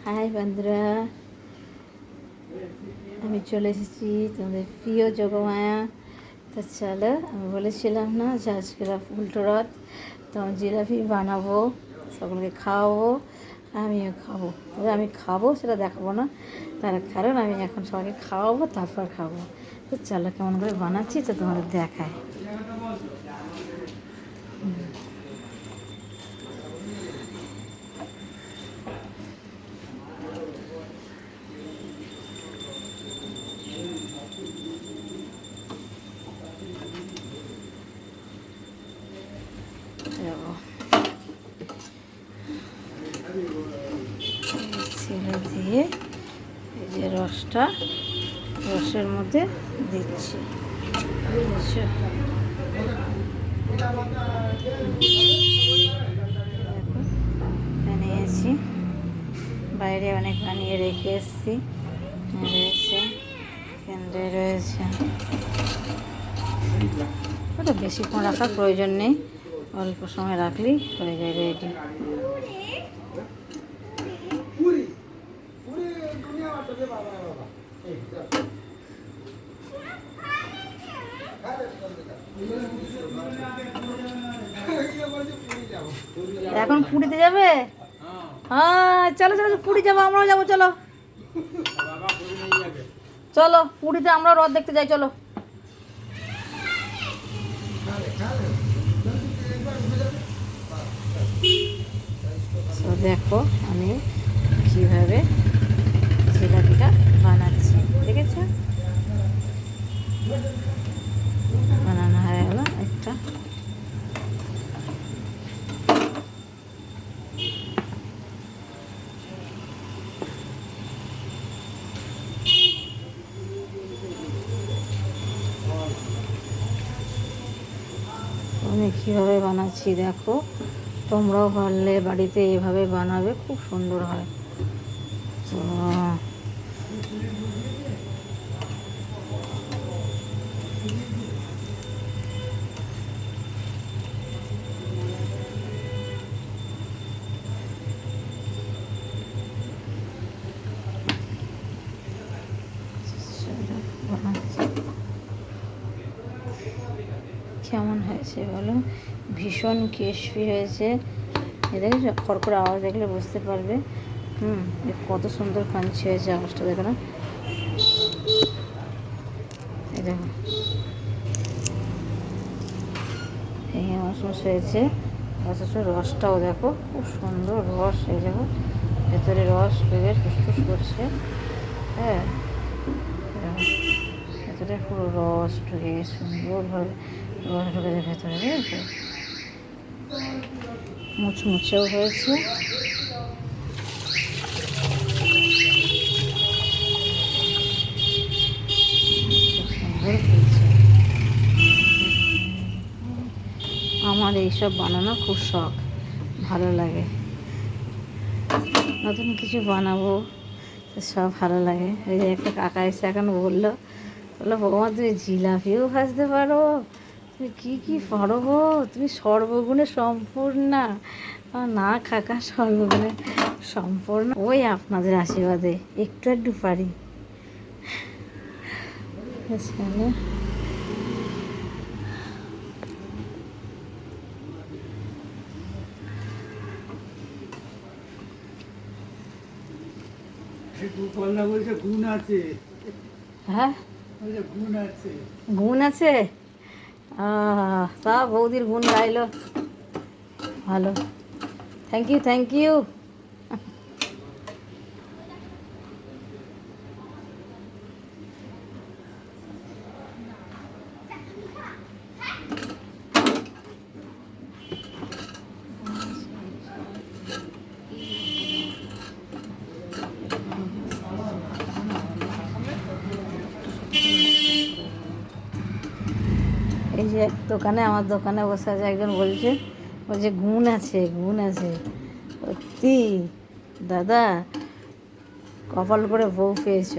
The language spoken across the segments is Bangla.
হাই বন্ধুরা, আমি চলে এসেছি তোমাদের প্রিয় যোগমায়া। তো চলো, আমি বলেছিলাম না যে আজকে উল্টো রথ, তো আমি জিলাপি বানাবো, সকলকে খাওয়াবো, আমিও খাবো। তবে আমি খাবো সেটা দেখাবো না, তার কারণ আমি এখন সবাইকে খাওয়াবো, তারপর খাবো। তো চলো কেমন করে বানাচ্ছি তো তোমাদের দেখায়। ছেলে দিয়ে এই যে রসের মধ্যে দিচ্ছি, বানিয়েছি, বাইরে অনেক বানিয়ে রেখে এসেছি, রয়েছে কেন্দ্রে রয়েছে। ওটা বেশিক্ষণ রাখার প্রয়োজন নেই, অল্প সময় রাখলেই হয়ে যায় রেডি। এখন পুরীতে যাবে? হ্যাঁ চলো চলো, পুরী যাবো, আমরাও যাবো, চলো চলো পুরীতে আমরা রথ দেখতে যাই, চলো। দেখো আমি কিভাবে জিলাপিটা বানাচ্ছি, দেখেছো? বানানো হয়ে গেল একটা। আমি কীভাবে বানাচ্ছি দেখো, তোমরাও পারলে বাড়িতে এভাবে বানাবে, খুব সুন্দর হয়। তো কেমন হয়েছে বলো? ভীষণ ক্রিসপি হয়েছে। এ দেখেছো, খড়খড় আওয়াজ দেখলে বুঝতে পারবে। কত সুন্দর ক্রাঞ্চি হয়েছে, আওয়াজটা দেখো না। এই দেখো, এই মশমশ হয়েছে, অথচ রসটাও দেখো খুব সুন্দর রস। এই দেখো ভেতরে রস বেশ ফুসফুস করছে। হ্যাঁ, ভেতরে পুরো রস ঢুকে গেছে, সুন্দরভাবে রস ঢুকেছে ভেতরে, বুঝেছো? মুচমুচেও হয়েছে। আমার এইসব বানানো খুব শখ, ভালো লাগে। নতুন কিছু বানাবো সব ভালো লাগে। ওই যে একটা কাকা এসে এখন বললো বৌমা তুমি জিলাপিও ভাজতে পারো, তুমি কী পারো গো, তুমি সর্বগুণে সম্পূর্ণা। না কাকা, সর্বগুণে সম্পূর্ণ ওই আপনাদের আশীর্বাদে একটু একটু পারি। হ্যাঁ, গুণ আছে। তা বৌদির গুণ গাইলো, ভালো, থ্যাংক ইউ থ্যাংক ইউ। এই যে দোকানে, আমার দোকানে বসে আছে একজন, বলছে গুণ আছে, গুণ আছে। সত্যি দাদা, কপাল করে বউ পেয়েছ।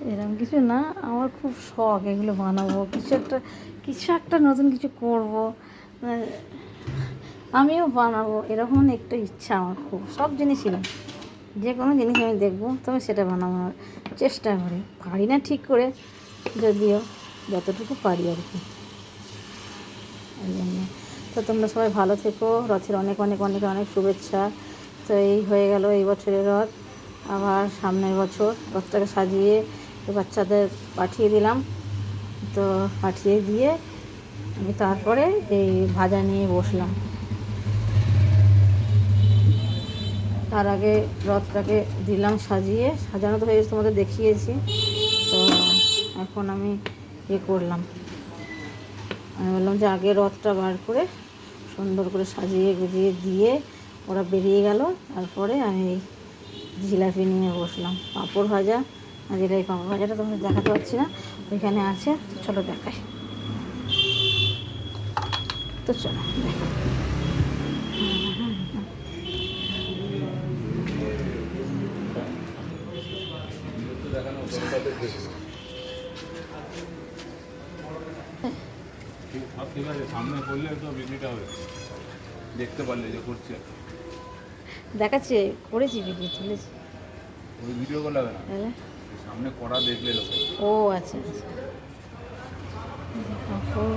এরকম কিছু না, আমার খুব শখ এগুলো বানাবো, কিছু একটা নতুন কিছু করবো। আমিও বানাবো, এরকম একটা ইচ্ছা আমার খুব। সব জিনিসই না, যে কোনো জিনিস আমি দেখবো তবে সেটা বানানোর চেষ্টা করি। পারি না ঠিক করে, যদিও যতটুকু পারি আর কি। এই জন্য তো তোমরা সবাই ভালো থেকো। রথের অনেক অনেক অনেক অনেক শুভেচ্ছা। তো এই হয়ে গেল এই বছরের রথ। আবার সামনের বছর রথটাকে সাজিয়ে বাচ্চাদের পাঠিয়ে দিলাম। তো পাঠিয়ে দিয়ে আমি তারপরে এই ভাজা নিয়ে বসলাম। তার আগে রথটাকে দিলাম সাজিয়ে, সাজানো তো হয়ে গেছে, তোমাদের দেখিয়েছি। তো এখন আমি করলাম, আমি বললাম যে আগে রথটা বার করে সুন্দর করে সাজিয়ে গুজিয়ে দিয়ে ওরা বেরিয়ে গেল, তারপরে আমি জিলাপি নিয়ে বসলাম। পাঁপড় ভাজা, জিলাপি পাঁপড় ভাজাটা তোমাদের দেখাতে পারছি না, ওইখানে আছে। তো চলো দেখাই, তো চলো দেখাই। ঠিক আছে, সামনে করলে তো বিক্রিটা হবে, দেখতে পারলে যে করছে। দেখাচ্ছে করেছি, বিক্রি তুলেছি। ওই ভিডিও করলে হবে না, তাহলে সামনে করা দেখলে লোকে। ও আচ্ছা আচ্ছা, পাঁপড়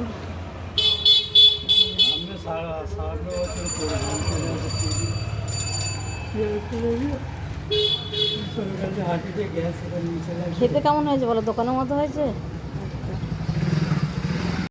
খেতে কেমন হয়েছে বলো? দোকানের মতো হয়েছে?